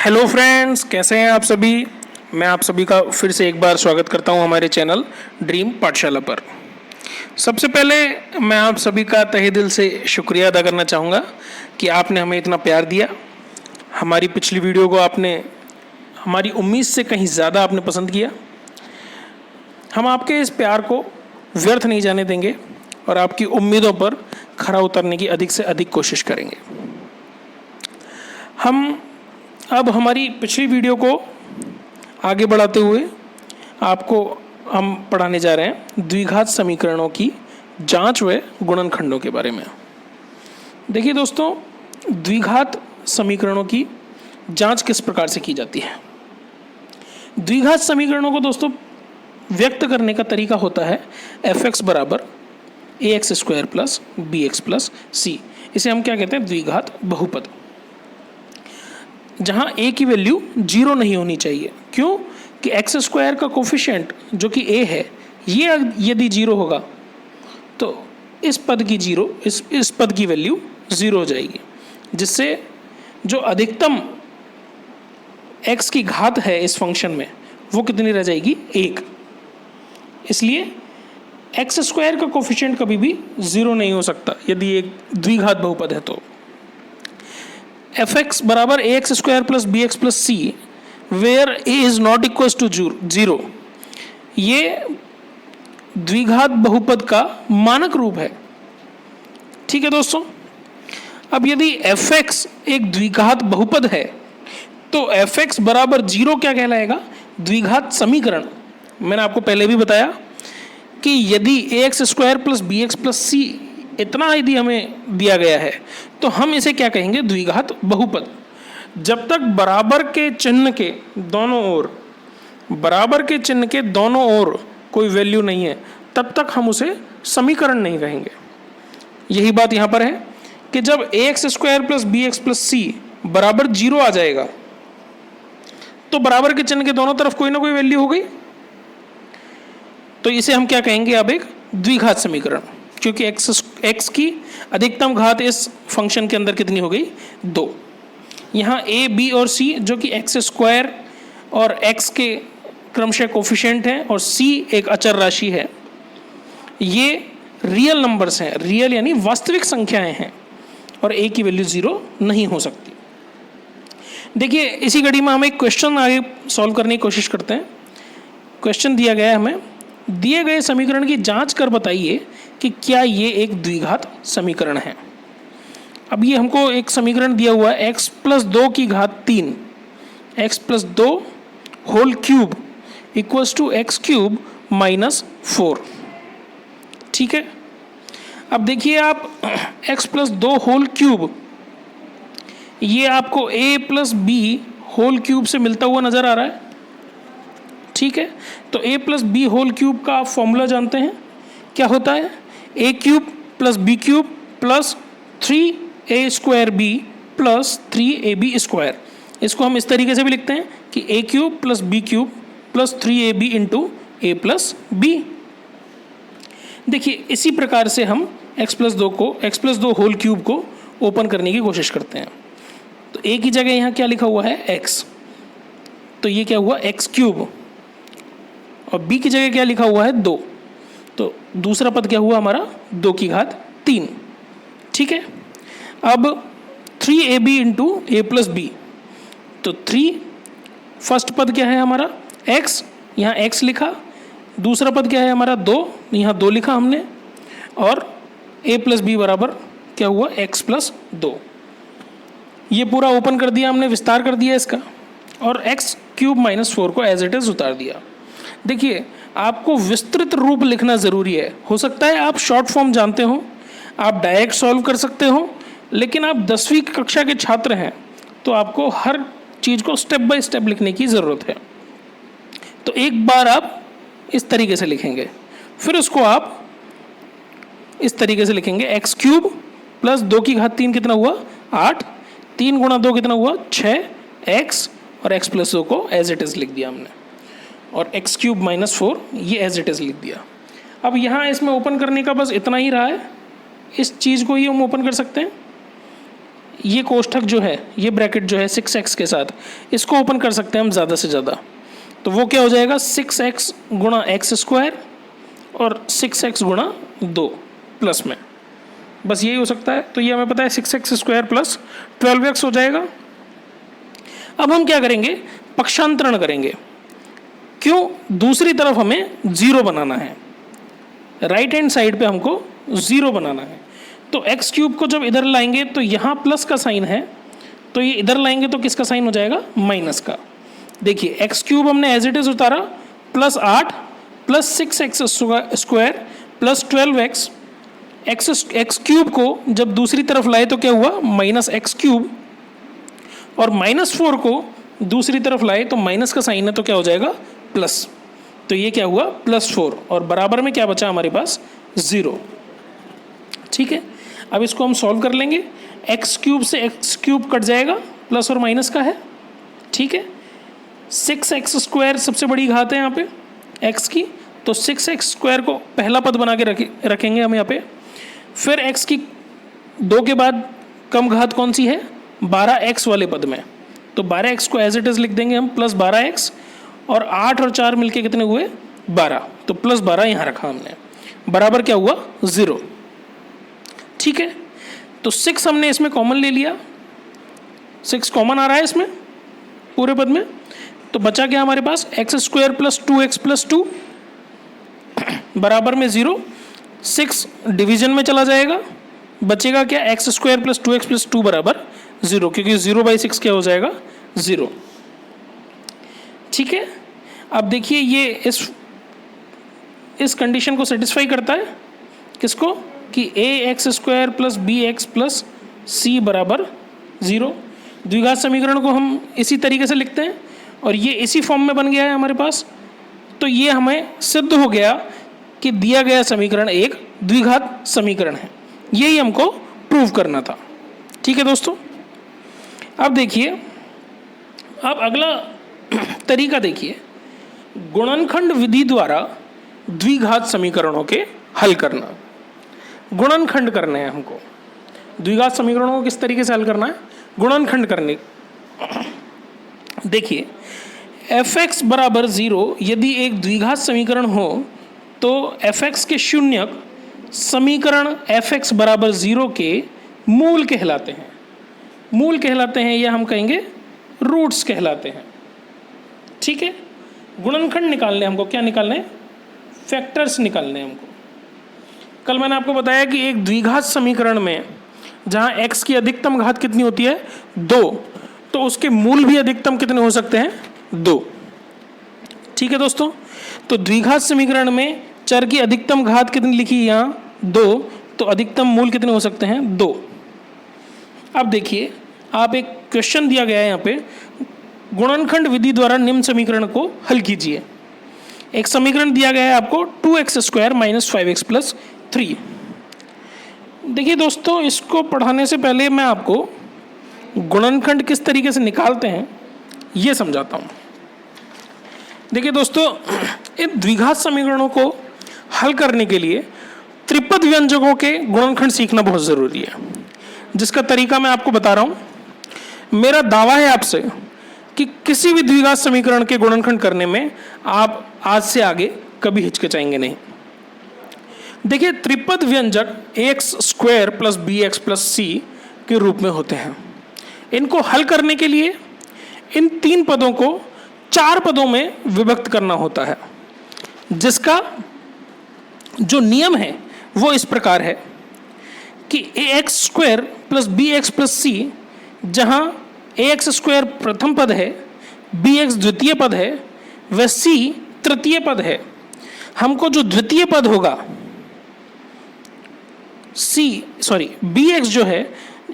Hello friends, कैसे हैं आप सभी। मैं आप सभी का फिर से एक बार स्वागत करता हूं हमारे चैनल ड्रीम पाठशाला पर। सबसे पहले मैं आप सभी का तहे दिल से शुक्रिया अदा करना चाहूँगा कि आपने हमें इतना प्यार दिया। हमारी पिछली वीडियो को आपने हमारी उम्मीद से कहीं ज़्यादा आपने पसंद किया। हम आपके इस प्यार को व्यर्थ नहीं जाने देंगे और आपकी उम्मीदों पर खरा उतरने की अधिक से अधिक कोशिश करेंगे। हम अब हमारी पिछली वीडियो को आगे बढ़ाते हुए आपको हम पढ़ाने जा रहे हैं द्विघात समीकरणों की जांच व गुणनखंडों के बारे में। देखिए दोस्तों, द्विघात समीकरणों की जांच किस प्रकार से की जाती है। द्विघात समीकरणों को दोस्तों व्यक्त करने का तरीका होता है f(x) बराबर ax² plus bx plus c। इसे हम क्या कहते हैं, द्विघात बहुपद, जहां a की वैल्यू 0 नहीं होनी चाहिए। क्यों कि x² का कोफिशिएंट जो कि a है, ये यदि 0 होगा तो इस पद की वैल्यू 0 हो जाएगी, जिससे जो अधिकतम x की घात है इस फंक्शन में वो कितनी रह जाएगी, 1। इसलिए x² का कोफिशिएंट कभी भी 0 नहीं हो सकता यदि एक द्विघात बहुपद है तो। f(x) बराबर ax² plus bx plus c where a is not equal to 0, ये द्विघात बहुपद का मानक रूप है। ठीक है दोस्तों, अब यदि f(x) एक द्विघात बहुपद है तो f(x) बराबर 0 क्या कहलाएगा, द्विघात समीकरण। मैंने आपको पहले भी बताया कि यदि ax² plus bx plus c इतना यदि हमें दिया गया है तो हम इसे क्या कहेंगे, द्विघात बहुपद। जब तक बराबर के चिन्ह के दोनों ओर कोई वैल्यू नहीं है तब तक हम उसे समीकरण नहीं कहेंगे। यही बात यहाँ पर है कि जब ax² plus bx plus c बराबर 0 आ जाएगा तो बराबर के चिन्ह के दोनों तरफ कोई ना कोई वैल्यू हो गई, तो इसे हम क्या कहेंगे, अब एक द्विघात समीकरण। क्योंकि x की अधिकतम घात इस फंक्शन के अंदर कितनी हो गई, 2। यहाँ a, b और c जो कि x² और x के क्रमशः कोफिशिएंट हैं और c एक अचर राशि है, ये रियल नंबर्स हैं, रियल यानी वास्तविक संख्याएं हैं और a की वैल्यू 0 नहीं हो सकती। देखिए, इसी कड़ी में हम एक क्वेश्चन आगे सॉल्व करने की कोशिश करते हैं। क्वेश्चन दिया गया है हमें, दिए गए समीकरण की जांच कर बताइए कि क्या ये एक द्विघात समीकरण है। अब ये हमको एक समीकरण दिया हुआ है x प्लस 2 की घात 3, x plus 2 whole cube equals to x³ minus 4। ठीक है, अब देखिए आप x प्लस 2 होल क्यूब, ये आपको a plus b whole cube से मिलता हुआ नजर आ रहा है। ठीक है, तो a plus b whole cube का आप फॉर्मूला जानते हैं, क्या होता है, a³ plus b³ plus 3a² plus 3ab²। इसको हम इस तरीके से भी लिखते हैं कि a³ plus b³ plus 3ab into a plus b। देखिए, इसी प्रकार से हम x प्लस 2 होल क्यूब को ओपन करने की कोशिश करते हैं। तो a की जगह यहाँ क्या लिखा हुआ है, x, तो ये क्या हुआ, x³ और b की जगह क्या लिखा हुआ है, 2, तो दूसरा पद क्या हुआ हमारा, 2 की घात 3। ठीक है, अब 3ab into a plus b, तो 3 फर्स्ट पद क्या है हमारा, x, यहाँ x लिखा, दूसरा पद क्या है हमारा, 2, यहाँ 2 लिखा हमने, और a प्लस b बराबर क्या हुआ, x प्लस 2। ये पूरा ओपन कर दिया हमने, विस्तार कर दिया इसका, और x³ माइनस 4 को एज इट इज उतार दिया। देखिए, आपको विस्तृत रूप लिखना ज़रूरी है। हो सकता है आप शॉर्ट फॉर्म जानते हो, आप डायरेक्ट सॉल्व कर सकते हो, लेकिन आप 10वीं कक्षा के छात्र हैं तो आपको हर चीज़ को स्टेप बाय स्टेप लिखने की ज़रूरत है। तो एक बार आप इस तरीके से लिखेंगे, फिर उसको आप इस तरीके से लिखेंगे, x³ प्लस 2 की घात 3 कितना हुआ, 8, 3 गुणा 2 कितना हुआ, 6, x और x प्लस 2 को एज इट इज़ लिख दिया हमने, और x³ माइनस 4 ये एज इट इज़ लिख दिया। अब यहाँ इसमें ओपन करने का बस इतना ही रहा है, इस चीज़ को ही हम ओपन कर सकते हैं। ये कोष्ठक जो है, ये ब्रैकेट जो है 6x के साथ, इसको ओपन कर सकते हैं हम ज़्यादा से ज़्यादा। तो वो क्या हो जाएगा 6x गुणा एक्स स्क्वायर और 6x गुणा 2 प्लस में, बस यही हो सकता है। तो ये हमें पता है 6x स्क्वायर प्लस 12x हो जाएगा। अब हम क्या करेंगे, पक्षांतरण करेंगे। क्यों, दूसरी तरफ हमें 0 बनाना है, राइट हैंड साइड पे हमको 0 बनाना है। तो एक्स क्यूब को जब इधर लाएंगे तो यहाँ प्लस का साइन है, तो ये इधर लाएंगे तो किसका साइन हो जाएगा, माइनस का। देखिए एक्स क्यूब हमने एज इट इज उतारा, plus 8 plus 6x square plus 12x। X cube को जब दूसरी तरफ लाए तो क्या हुआ, माइनस एक्स क्यूब, और -4 को दूसरी तरफ लाए तो माइनस का साइन है तो क्या हो जाएगा, प्लस। तो ये क्या हुआ, +4, और बराबर में क्या बचा हमारे पास, 0। ठीक है, अब इसको हम सॉल्व कर लेंगे। एक्स क्यूब से एक्स क्यूब कट जाएगा, प्लस और माइनस का है। ठीक है, 6x स्क्वायर सबसे बड़ी घात है यहाँ पे x की, तो 6x स्क्वायर को पहला पद बना के रखेंगे हम यहाँ पे। फिर x की 2 के बाद कम घात कौन सी है, 12x वाले पद में, तो 12x को एज इट इज लिख देंगे हम, प्लस 12x, और 8 और 4 मिलके कितने हुए, 12, तो प्लस 12 यहाँ रखा हमने, बराबर क्या हुआ, 0। ठीक है, तो 6 हमने इसमें कॉमन ले लिया, 6 कॉमन आ रहा है इसमें पूरे पद में, तो बचा क्या हमारे पास, X square plus 2x plus 2 बराबर में 0। 6 डिवीजन में चला जाएगा, बचेगा क्या, x square plus 2x plus 2 बराबर 0, क्योंकि 0/6 क्या हो जाएगा, 0। ठीक है, अब देखिए ये इस कंडीशन को सेटिस्फाई करता है, किसको, कि ax square plus bx plus c बराबर 0। द्विघात समीकरण को हम इसी तरीके से लिखते हैं, और ये इसी फॉर्म में बन गया है हमारे पास। तो ये हमें सिद्ध हो गया कि दिया गया समीकरण एक द्विघात समीकरण है, यही हमको प्रूव करना था। ठीक है दोस्तों, अब देखिए, अब अगला तरीका देखिए, गुणनखंड विधि द्वारा द्विघात समीकरणों के हल करना। गुणनखंड करने हैं हमको, द्विघात समीकरणों को किस तरीके से हल करना है, गुणनखंड करने। देखिए f(x) बराबर 0 यदि एक द्विघात समीकरण हो तो f(x) के शून्यक समीकरण f(x) बराबर 0 के मूल कहलाते हैं। मूल कहलाते हैं या हम कहेंगे रूट्स कहलाते हैं। ठीक है, गुणनखंड निकालने हमको, क्या निकालने हैं, फैक्टर्स निकालने हैं हमको। कल मैंने आपको बताया कि एक द्विघात समीकरण में जहाँ x की अधिकतम घात कितनी होती है, 2, तो उसके मूल भी अधिकतम कितने हो सकते हैं, 2। ठीक है दोस्तों, तो द्विघात समीकरण में चर की अधिकतम घात कितनी लिखी यहाँ, 2, तो अधिकतम मूल कितने हो सकते हैं, 2। अब देखिए, आप एक क्वेश्चन दिया गया है यहाँ पे, गुणनखंड विधि द्वारा निम्न समीकरण को हल कीजिए। एक समीकरण दिया गया है आपको 2x square minus 5x plus 3। देखिए दोस्तों, इसको पढ़ाने से पहले मैं आपको गुणनखंड किस तरीके से निकालते हैं ये समझाता हूँ। देखिए दोस्तों, इन द्विघात समीकरणों को हल करने के लिए त्रिपद व्यंजकों के गुणनखंड सीखना बहुत ज़रूरी है, जिसका तरीका मैं आपको बता रहा हूँ। मेरा दावा है आपसे कि किसी भी द्विघात समीकरण के गुणनखंड करने में आप आज से आगे कभी हिचकिचाएंगे नहीं। देखिए, त्रिपद व्यंजक ax square plus bx plus c के रूप में होते हैं। इनको हल करने के लिए इन 3 पदों को 4 पदों में विभक्त करना होता है, जिसका जो नियम है वो इस प्रकार है कि ax square plus bx plus c, जहाँ ax स्क्वायर प्रथम पद है, bx द्वितीय पद है, वह c तृतीय पद है। हमको जो द्वितीय पद होगा bx जो है,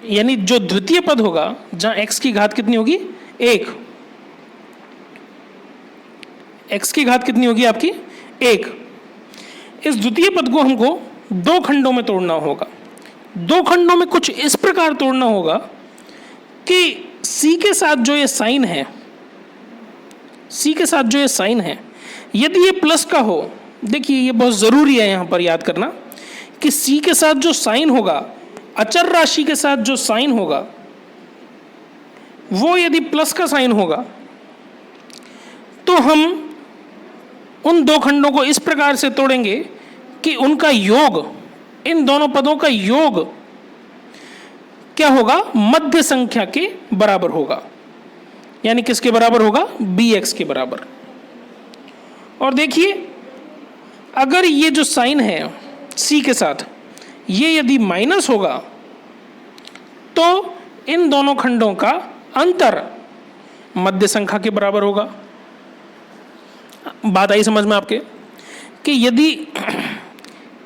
यानी जो द्वितीय पद होगा जहां x की घात कितनी होगी, 1, x की घात कितनी होगी आपकी, 1। इस द्वितीय पद को हमको 2 खंडों में तोड़ना होगा। 2 खंडों में कुछ इस प्रकार तोड़ना होगा कि c के साथ जो ये साइन है, c के साथ जो ये साइन है, यदि ये प्लस का हो, देखिए ये बहुत ज़रूरी है यहाँ पर याद करना कि c के साथ जो साइन होगा, अचर राशि के साथ जो साइन होगा, वो यदि प्लस का साइन होगा तो हम उन दो खंडों को इस प्रकार से तोड़ेंगे कि उनका योग, इन दोनों पदों का योग क्या होगा, मध्य संख्या के बराबर होगा। यानी किसके बराबर होगा, bx के बराबर। और देखिए अगर ये जो साइन है c के साथ ये यदि माइनस होगा तो इन दोनों खंडों का अंतर मध्य संख्या के बराबर होगा। बात आई समझ में आपके कि यदि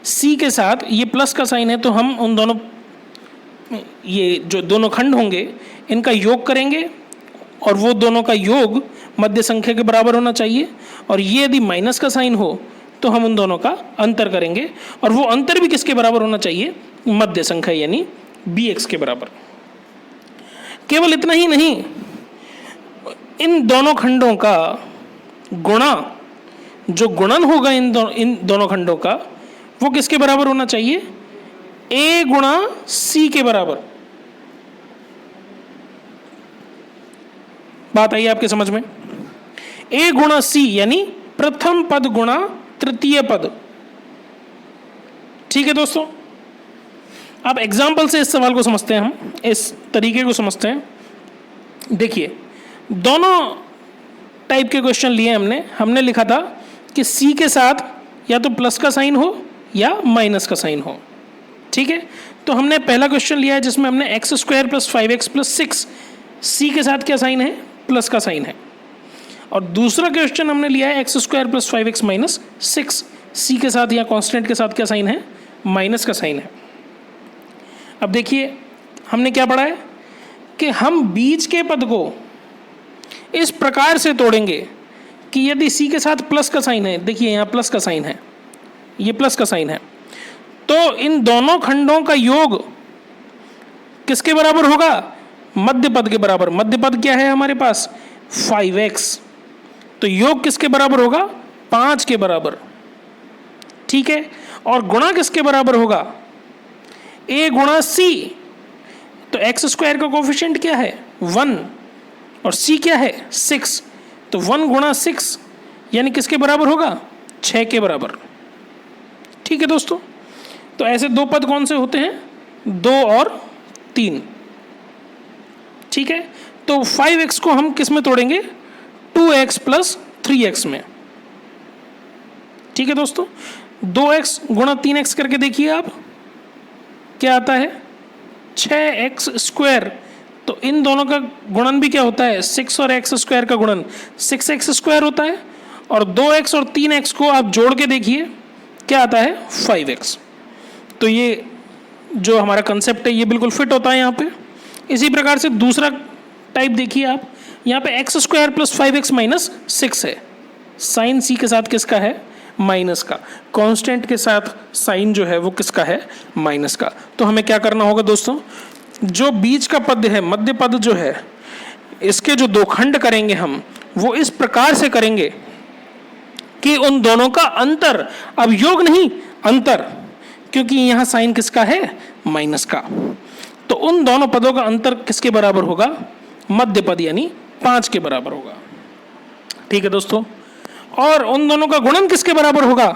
c के साथ ये प्लस का साइन है तो हम उन दोनों, ये जो दोनों खंड होंगे इनका योग करेंगे और वो दोनों का योग मध्य संख्या के बराबर होना चाहिए। और ये यदि माइनस का साइन हो तो हम उन दोनों का अंतर करेंगे और वो अंतर भी किसके बराबर होना चाहिए, मध्य संख्या यानी bx के बराबर। केवल इतना ही नहीं, इन दोनों खंडों का गुणा, जो गुणन होगा इन दोनों खंडों का, वो किसके बराबर होना चाहिए, a गुणा c के बराबर। बात आई आपके समझ में, a गुणा c यानी प्रथम पद गुणा तृतीय पद। ठीक है दोस्तों, अब एग्जाम्पल से इस सवाल को समझते हैं, हम इस तरीके को समझते हैं। देखिए दोनों टाइप के क्वेश्चन लिए हमने लिखा था कि c के साथ या तो प्लस का साइन हो या माइनस का साइन हो। ठीक है, तो हमने पहला क्वेश्चन लिया है जिसमें हमने x square plus 5x plus 6, c के साथ क्या साइन है, प्लस का साइन है। और दूसरा क्वेश्चन हमने लिया है x square plus 5x minus 6, c के साथ या कांस्टेंट के साथ क्या साइन है, माइनस का साइन है। अब देखिए हमने क्या पढ़ा है कि हम बीच के पद को इस प्रकार से तोड़ेंगे कि यदि c के साथ प्लस का साइन है, देखिए यहाँ प्लस का साइन है, ये प्लस का साइन है, तो इन दोनों खंडों का योग किसके बराबर होगा, मध्य पद के बराबर। मध्य पद क्या है हमारे पास, 5x, तो योग किसके बराबर होगा, 5 के बराबर। ठीक है, और गुणा किसके बराबर होगा, a गुणा c, तो x स्क्वायर का कोफिशिएंट क्या है, 1, और c क्या है, 6, तो 1 गुणा 6 यानी किसके बराबर होगा, 6 के बराबर। ठीक है दोस्तों, तो ऐसे दो पद कौन से होते हैं, 2 और 3। ठीक है, तो 5x को हम किस में तोड़ेंगे, 2x प्लस 3x में। ठीक है दोस्तों, 2x गुणा 3x करके देखिए आप क्या आता है, 6x स्क्वायर। तो इन दोनों का गुणन भी क्या होता है, 6 और x स्क्वायर का गुणन 6x स्क्वायर होता है, और 2x और 3x को आप जोड़ के देखिए क्या आता है, 5x। तो ये जो हमारा कंसेप्ट है ये बिल्कुल फिट होता है यहाँ पे। इसी प्रकार से दूसरा टाइप देखिए आप, यहाँ पे x square plus 5x minus 6 है, साइन c के साथ किसका है, माइनस का, कांस्टेंट के साथ साइन जो है वो किसका है, माइनस का। तो हमें क्या करना होगा दोस्तों, जो बीच का पद है, मध्य पद जो है, इसके जो दो खंड करेंगे हम वो इस प्रकार से करेंगे कि उन दोनों का अंतर, अब योग नहीं अंतर, क्योंकि यहाँ साइन किसका है, माइनस का, तो उन दोनों पदों का अंतर किसके बराबर होगा, मध्य पद यानी 5 के बराबर होगा। ठीक है दोस्तों, और उन दोनों का गुणन किसके बराबर होगा,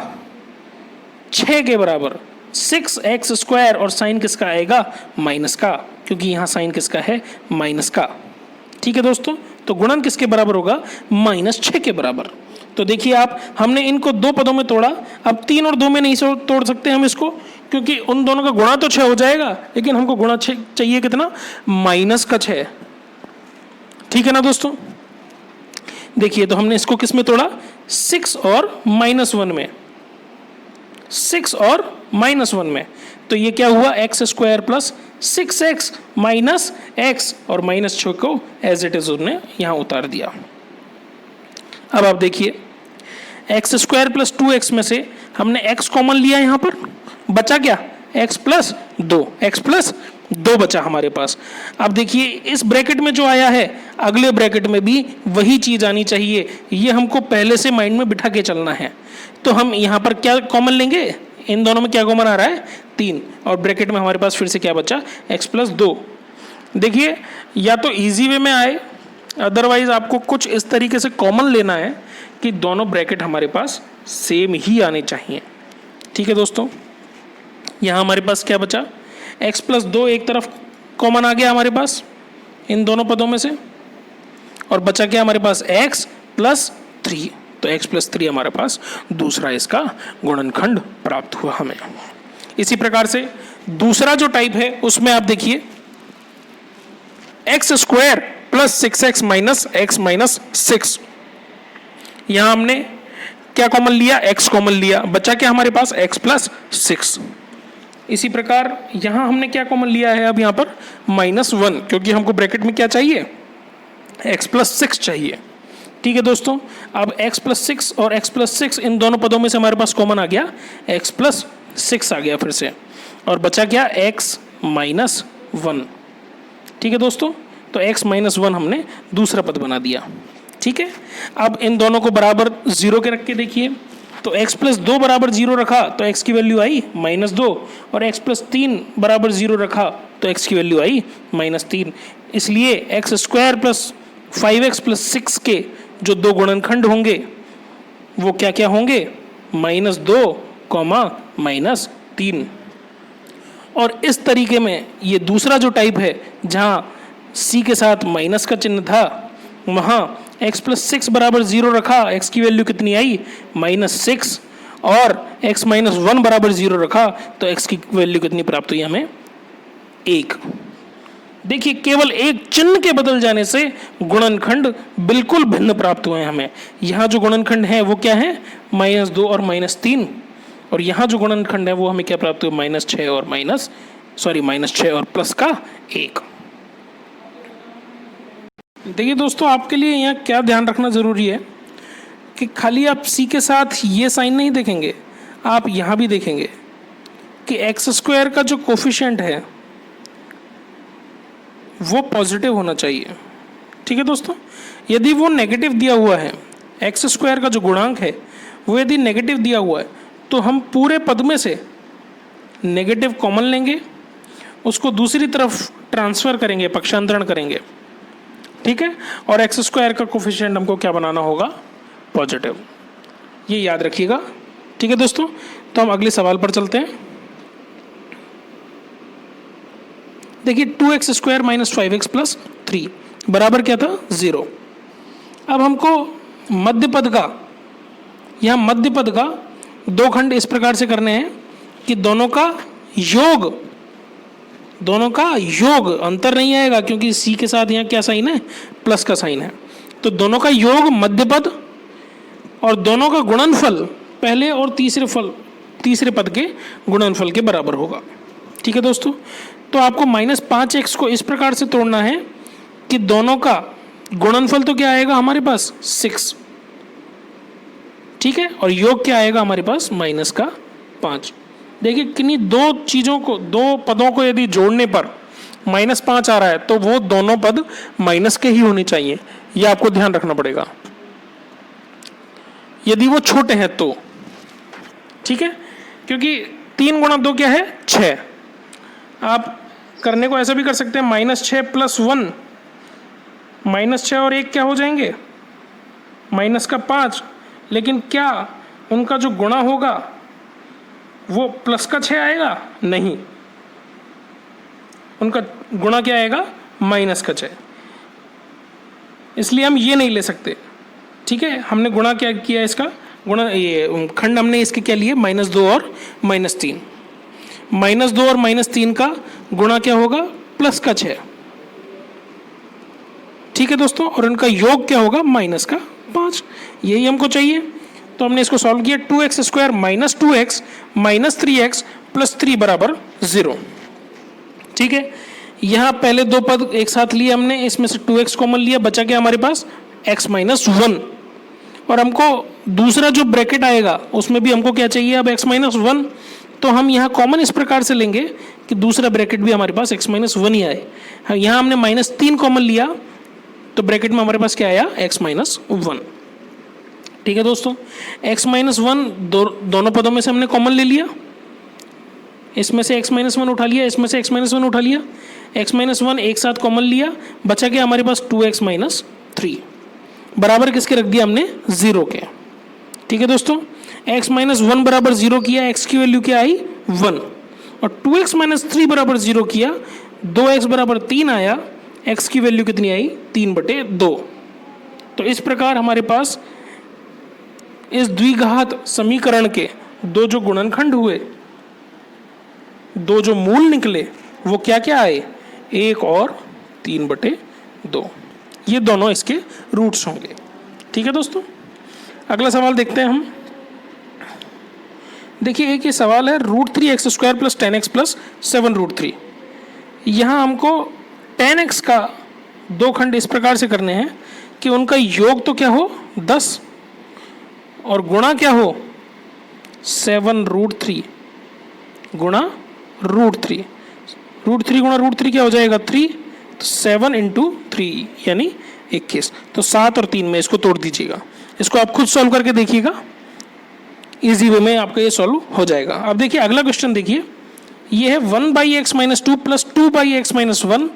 6 के बराबर, 6x स्क्वायर, और साइन किसका आएगा, माइनस का, क्योंकि यहाँ साइन किसका है, माइनस का। ठीक है दोस्तों, तो गुणन किसके बराबर होगा, -6 के बराबर। तो देखिए आप, हमने इनको दो पदों में तोड़ा, अब 3 और 2 में नहीं तोड़ सकते हम इसको, क्योंकि उन दोनों का गुणा तो 6 हो जाएगा, लेकिन हमको गुणा चाहिए कितना, -6। ठीक है ना दोस्तों, देखिए तो हमने इसको किस में तोड़ा, 6 और -1 में, 6 और -1 में। तो ये क्या हुआ, x square plus 6x minus x, और -6 को एज इट इज उन्होंने यहाँ उतार दिया। अब आप देखिए x स्क्वायर प्लस 2x में से हमने x कॉमन लिया, यहाँ पर बचा क्या, x प्लस 2 बचा हमारे पास। अब देखिए इस ब्रैकेट में जो आया है, अगले ब्रैकेट में भी वही चीज आनी चाहिए, ये हमको पहले से माइंड में बिठा के चलना है। तो हम यहाँ पर क्या कॉमन लेंगे, इन दोनों में क्या कॉमन आ रहा है, 3, और ब्रैकेट में हमारे पास फिर से क्या बचा, x प्लस 2। देखिए या तो इजी वे में आए, अदरवाइज आपको कुछ इस तरीके से कॉमन लेना है कि दोनों ब्रैकेट हमारे पास सेम ही आने चाहिए। ठीक है दोस्तों, यहाँ हमारे पास क्या बचा, x प्लस 2 एक तरफ कॉमन आ गया हमारे पास इन दोनों पदों में से, और बचा क्या हमारे पास x प्लस 3। तो x प्लस 3 हमारे पास दूसरा इसका गुणनखंड प्राप्त हुआ हमें। इसी प्रकार से दूसरा जो टाइप है उसमें आप देखिए x square plus 6x minus x minus 6। यहां हमने क्या कॉमन लिया, x कॉमन लिया, बचा क्या हमारे पास x प्लस 6। इसी प्रकार यहां हमने क्या कॉमन लिया है, अब यहां पर -1, क्योंकि हमको ब्रैकेट में क्या चाहिए, x प्लस 6 चाहिए। ठीक है दोस्तों, अब x प्लस 6 और x प्लस 6 इन दोनों पदों में से हमारे पास कॉमन आ गया, x प्लस 6 आ गया फिर से, और बचा क्या x माइनस 1। ठीक है दोस्तों, तो x माइनस 1 हमने दूसरा पद बना दिया। ठीक है, अब इन दोनों को बराबर 0 के रख के देखिए, तो x प्लस 2 बराबर 0 रखा तो x की वैल्यू आई -2, और x प्लस 3 बराबर 0 रखा तो x की वैल्यू आई -3। इसलिए x square plus 5x plus 6 के जो दो गुणनखंड होंगे वो क्या क्या होंगे, -2, -3। और इस तरीके में ये दूसरा जो टाइप है जहां c के साथ माइनस का चिन्ह था, वहां x प्लस 6 बराबर 0 रखा, x की वैल्यू कितनी आई -6, और x माइनस 1 बराबर 0 रखा तो x की वैल्यू कितनी प्राप्त हुई हमें, 1। देखिए केवल एक चिन्ह के बदल जाने से गुणनखंड बिल्कुल भिन्न प्राप्त हुए हैं हमें। यहाँ जो गुणनखंड है वो क्या है, -2 और -3, और यहाँ जो गुणनखंड है वो हमें क्या प्राप्त हुआ, -6 और -6 और प्लस का 1। देखिए दोस्तों, आपके लिए यहाँ क्या ध्यान रखना ज़रूरी है कि खाली आप c के साथ ये साइन नहीं देखेंगे, आप यहाँ भी देखेंगे कि एक्स स्क्वायर का जो कोफिशिएंट है वो पॉजिटिव होना चाहिए। ठीक है दोस्तों, यदि वो नेगेटिव दिया हुआ है, एक्स स्क्वायर का जो गुणांक है वो यदि नेगेटिव दिया हुआ है, तो हम पूरे पद में से नेगेटिव कॉमन लेंगे, उसको दूसरी तरफ ट्रांसफ़र करेंगे, पक्षांतरण करेंगे। ठीक है, और एक्स स्क्वायर का कोफिशिएंट हमको क्या बनाना होगा, पॉजिटिव। ये याद रखिएगा। ठीक है दोस्तों, तो हम अगले सवाल पर चलते हैं। देखिए 2x square minus 5x plus 3 बराबर क्या था, 0। अब हमको मध्य पद का, यहाँ मध्य पद का दो खंड इस प्रकार से करने हैं कि दोनों का योग अंतर नहीं आएगा, क्योंकि c के साथ यहाँ क्या साइन है, प्लस का साइन है। तो दोनों का योग मध्य पद और दोनों का गुणनफल पहले और तीसरे पद के गुणनफल के बराबर होगा। ठीक है दोस्तों, तो आपको -5x को इस प्रकार से तोड़ना है कि दोनों का गुणनफल तो क्या आएगा हमारे पास, 6। ठीक है, और योग क्या आएगा हमारे पास, -5। देखिए किन्हीं दो पदों को यदि जोड़ने पर -5 आ रहा है तो वो दोनों पद माइनस के ही होने चाहिए, ये आपको ध्यान रखना पड़ेगा, यदि वो छोटे हैं तो। ठीक है, क्योंकि 3 गुणा 2 क्या है, 6। आप करने को ऐसा भी कर सकते हैं, -6 प्लस 1, -6 और 1 क्या हो जाएंगे, -5। लेकिन क्या उनका जो गुणा होगा वो प्लस का 6 आएगा, नहीं, उनका गुणा क्या आएगा, -6। इसलिए हम ये नहीं ले सकते। ठीक है, हमने गुणा क्या किया, इसका गुणा, ये खंड हमने इसके क्या लिए, -2 और -3। -2 और -3 का गुणा क्या होगा, प्लस का 6। ठीक है दोस्तों, और इनका योग क्या होगा, -5। यही हमको चाहिए, तो हमने इसको सॉल्व किया। 2x square minus 2x minus 3x plus 3 बराबर 0। ठीक है, यहाँ पहले दो पद एक साथ लिए हमने, इसमें से 2x कॉमन लिया, बचा क्या हमारे पास, x माइनस 1। और हमको दूसरा जो ब्रैकेट आएगा उसमें भी हमको क्या चाहिए, अब x माइनस 1। तो हम यहाँ कॉमन इस प्रकार से लेंगे कि दूसरा ब्रैकेट भी हमारे पास x माइनस 1 ही आए। यहाँ हमने -3 कॉमन लिया तो ब्रैकेट में हमारे पास क्या आया, x माइनस 1। ठीक है दोस्तों, x माइनस 1 दोनों पदों में से हमने कॉमन ले लिया, इसमें से x माइनस 1 उठा लिया, इसमें से x माइनस 1 उठा लिया। x माइनस 1 एक साथ कॉमन लिया, बचा क्या हमारे पास 2x माइनस 3 बराबर किसके रख दिया हमने 0 के। ठीक है दोस्तों, x माइनस 1 बराबर 0 किया, x की वैल्यू क्या आई 1, और 2x माइनस 3 बराबर 0 किया, 2x बराबर 3 आया, x की वैल्यू कितनी आई 3/2। तो इस प्रकार हमारे पास इस द्विघात समीकरण के दो जो गुणनखंड हुए, दो जो मूल निकले, वो क्या क्या आए 1 और 3/2, ये दोनों इसके रूट्स होंगे। ठीक है दोस्तों, अगला सवाल देखते हैं हम। देखिए एक ये सवाल है √3x² + 10x + 7√3। यहाँ हमको 10x का दो खंड इस प्रकार से करने हैं कि उनका योग तो क्या हो 10 और गुणा क्या हो 7√3 गुणा √3। √3 गुणा √3 क्या हो जाएगा 3, तो 7 × 3 यानी 21। तो 7 और 3 में इसको तोड़ दीजिएगा, इसको आप खुद सॉल्व करके देखिएगा, इजी वे में आपका ये सॉल्व हो जाएगा। अब देखिए अगला क्वेश्चन देखिए, ये है 1/x - 2 + 2/x - 1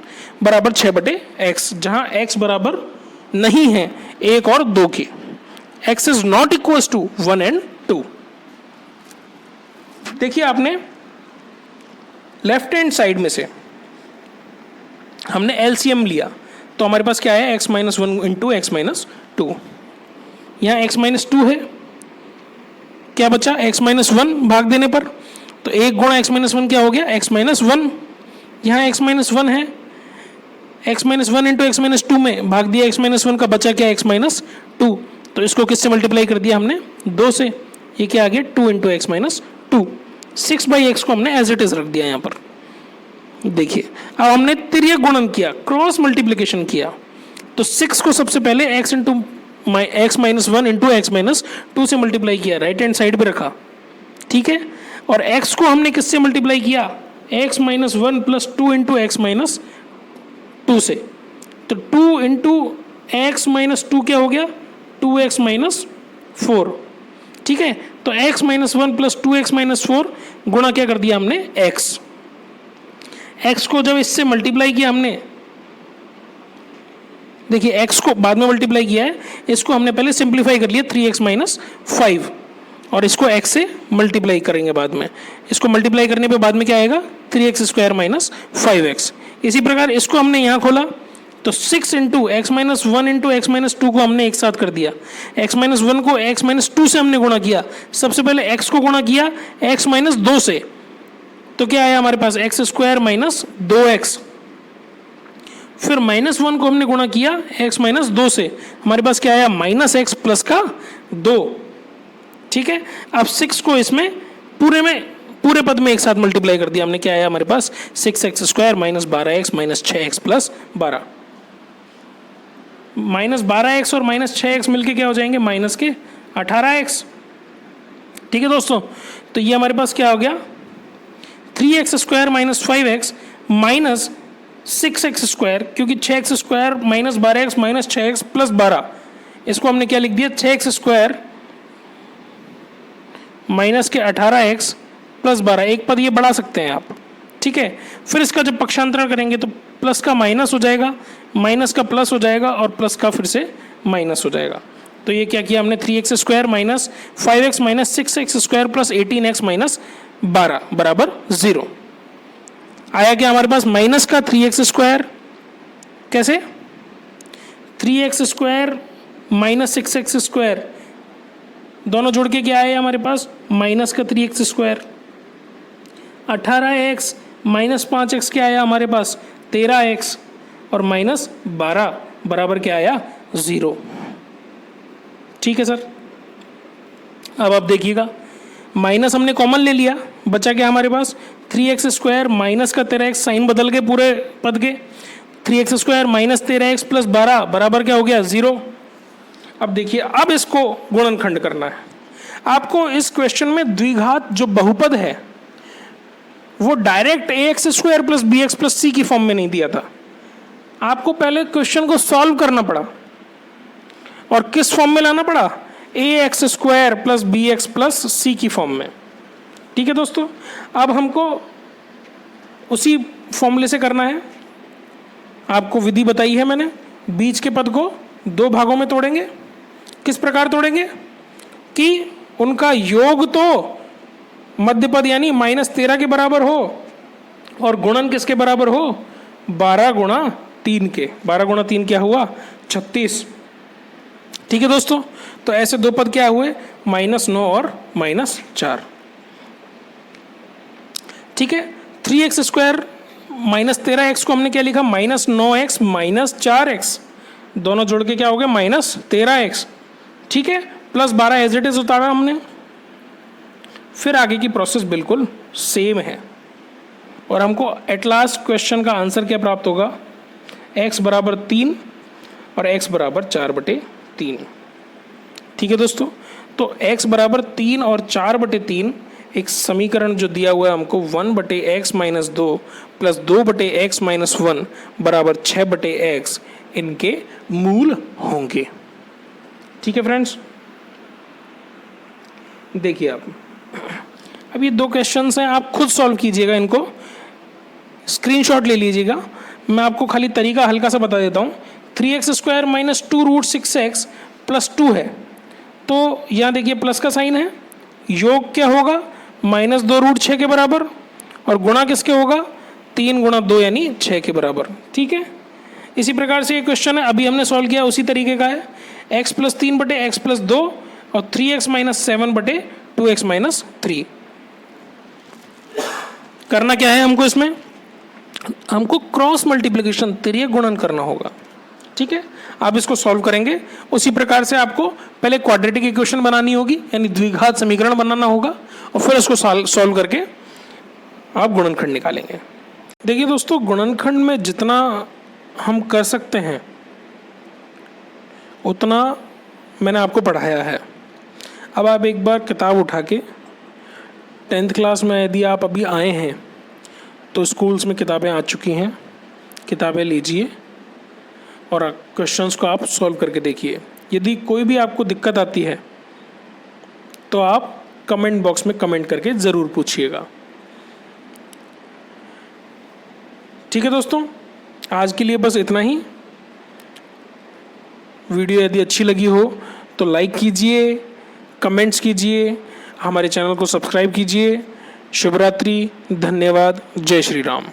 बराबर 6/x, जहां x बराबर नहीं है 1 और 2 के। x is not equal to 1 और 2। देखिए आपने लेफ्ट हैंड साइड में से हमने एलसीएम लिया, तो हमारे पास क्या है x - 1 × x - 2। यहाँ x - 2 है, क्या बचा x - 1 भाग देने पर, तो 1 गुणा x - 1 क्या हो गया x - 1। यहाँ x - 1 है, x - 1 × x - 2 में भाग दिया x - 1 का, बचा क्या x - 2, तो इसको किससे मल्टीप्लाई कर दिया हमने 2 से, ये क्या आ गया 2 × x - 2। 6/x को हमने एज इट इज रख दिया यहाँ पर। देखिए अब हमने तिर्यक गुणन किया, क्रॉस मल्टीप्लिकेशन किया, तो 6 को सबसे पहले x - 1 × x - 2 से मल्टीप्लाई किया, राइट हैंड साइड पे रखा। ठीक है, और x को हमने किससे मल्टीप्लाई किया x - 1 + 2 × x - 2 से, तो 2 × x - 2 क्या हो गया 2x - 4। ठीक है, तो x - 1 + 2x - 4 गुणा क्या कर दिया हमने x को जब इससे मल्टीप्लाई किया हमने, देखिए x को बाद में मल्टीप्लाई किया है, इसको हमने पहले सिंप्लीफाई कर लिया 3x - 5, और इसको x से मल्टीप्लाई करेंगे बाद में, इसको मल्टीप्लाई करने पे बाद में क्या आएगा 3x² - 5x। इसी प्रकार इसको हमने यहाँ खोला, तो 6 × x - 1 × x - 2 को हमने एक साथ कर दिया, x - 1 को x - 2 से हमने गुणा किया, सबसे पहले x को गुणा किया x - 2 से, तो क्या आया हमारे पास x² - 2x, फिर -1 को हमने गुणा किया x - 2 से, हमारे पास क्या आया -x + 2। ठीक है, अब 6 को इसमें पूरे पद में एक साथ मल्टीप्लाई कर दिया हमने, क्या आया हमारे पास 6x² - 12x - 6x + 12। -12x और -6x मिलके क्या हो जाएंगे -18x। ठीक है दोस्तों, तो ये हमारे पास क्या हो गया 3x² - 5x - 6x², क्योंकि 6x² - 12x - 6x + 12, इसको हमने क्या लिख दिया 6x² - 18x + 12, एक पद ये बढ़ा सकते हैं आप। ठीक है, फिर इसका जब पक्षांतरण करेंगे तो प्लस का माइनस हो जाएगा, माइनस का प्लस हो जाएगा, और प्लस का फिर से माइनस हो जाएगा। तो ये क्या किया हमने 3x² - 5x - 6x² + 18x - 12 बराबर 0। आया क्या हमारे पास माइनस का 3x², कैसे 3x² - 6x², दोनों जोड़ के क्या आया हमारे पास माइनस का 3x², 18x - 5x क्या आया हमारे पास 13x, और -12 बराबर क्या आया 0। ठीक है सर, अब आप देखिएगा माइनस हमने कॉमन ले लिया, बचा क्या हमारे पास 3x² माइनस का 13x, साइन बदल गए पूरे पद के, 3x² - 13x + 12 बराबर क्या हो गया 0। अब देखिए, अब इसको गुणनखंड करना है आपको। इस क्वेश्चन में द्विघात जो बहुपद है वो डायरेक्ट ax² + bx + c की फॉर्म में नहीं दिया था, आपको पहले क्वेश्चन को सॉल्व करना पड़ा, और किस फॉर्म में लाना पड़ा ax² + bx + c की फॉर्म में। ठीक है दोस्तों, अब हमको उसी फॉर्मूले से करना है, आपको विधि बताई है मैंने, बीच के पद को दो भागों में तोड़ेंगे। किस प्रकार तोड़ेंगे कि उनका योग तो मध्य पद यानी -13 के बराबर हो और गुणन किसके बराबर हो, 12 गुणा 3 के। 12 गुणा 3 क्या हुआ, 36। ठीक है दोस्तों, तो ऐसे दो पद क्या हुए, -9 और -4। ठीक है, 3x स्क्वायर -13x को हमने क्या लिखा, -9x -4x, दोनों जोड़ के क्या हो गया, -13x। ठीक है, +12 एज इट इज उतारा हमने। फिर आगे की प्रोसेस बिल्कुल सेम है और हमको एट लास्ट क्वेश्चन का आंसर क्या प्राप्त होगा, x बराबर 3 और x बराबर 4/3। ठीक है दोस्तों, तो x बराबर 3 और 4/3 एक समीकरण जो दिया हुआ है हमको 1/x - 2 प्लस 2/x - 1 बराबर 6/x इनके मूल होंगे। ठीक है फ्रेंड्स, देखिए आप अब ये दो क्वेश्चंस हैं, आप खुद सॉल्व कीजिएगा, इनको स्क्रीनशॉट ले लीजिएगा। मैं आपको खाली तरीका हल्का सा बता देता हूँ। 3x स्क्वायर -2√6x + 2 है, तो यहाँ देखिए प्लस का साइन है, योग क्या होगा, -2√6 के बराबर और गुणा किसके होगा, 3 गुणा 2 यानी 6 के बराबर। ठीक है, इसी प्रकार से ये क्वेश्चन है, अभी हमने सॉल्व किया उसी तरीके का है, x + 3/x + 2 और 3x - 7/2x - 3। करना क्या है हमको, इसमें हमको क्रॉस मल्टीप्लिकेशन तिर्यक गुणन करना होगा। ठीक है, आप इसको सॉल्व करेंगे उसी प्रकार से आपको पहले क्वाड्रेटिक इक्वेशन बनानी होगी यानी द्विघात समीकरण बनाना होगा और फिर उसको सॉल्व करके आप गुणनखंड निकालेंगे। देखिए दोस्तों, गुणनखंड में जितना हम कर सकते हैं उतना मैंने आपको पढ़ाया है। अब आप एक बार किताब उठा के 10th क्लास में यदि आप अभी आए हैं तो स्कूल्स में किताबें आ चुकी हैं, किताबें लीजिए और क्वेश्चंस को आप सॉल्व करके देखिए। यदि कोई भी आपको दिक्कत आती है तो आप कमेंट बॉक्स में कमेंट करके ज़रूर पूछिएगा। ठीक है दोस्तों, आज के लिए बस इतना ही। वीडियो यदि अच्छी लगी हो तो लाइक कीजिए, कमेंट्स कीजिए, हमारे चैनल को सब्सक्राइब कीजिए। शुभ रात्रि, धन्यवाद, जय श्री राम।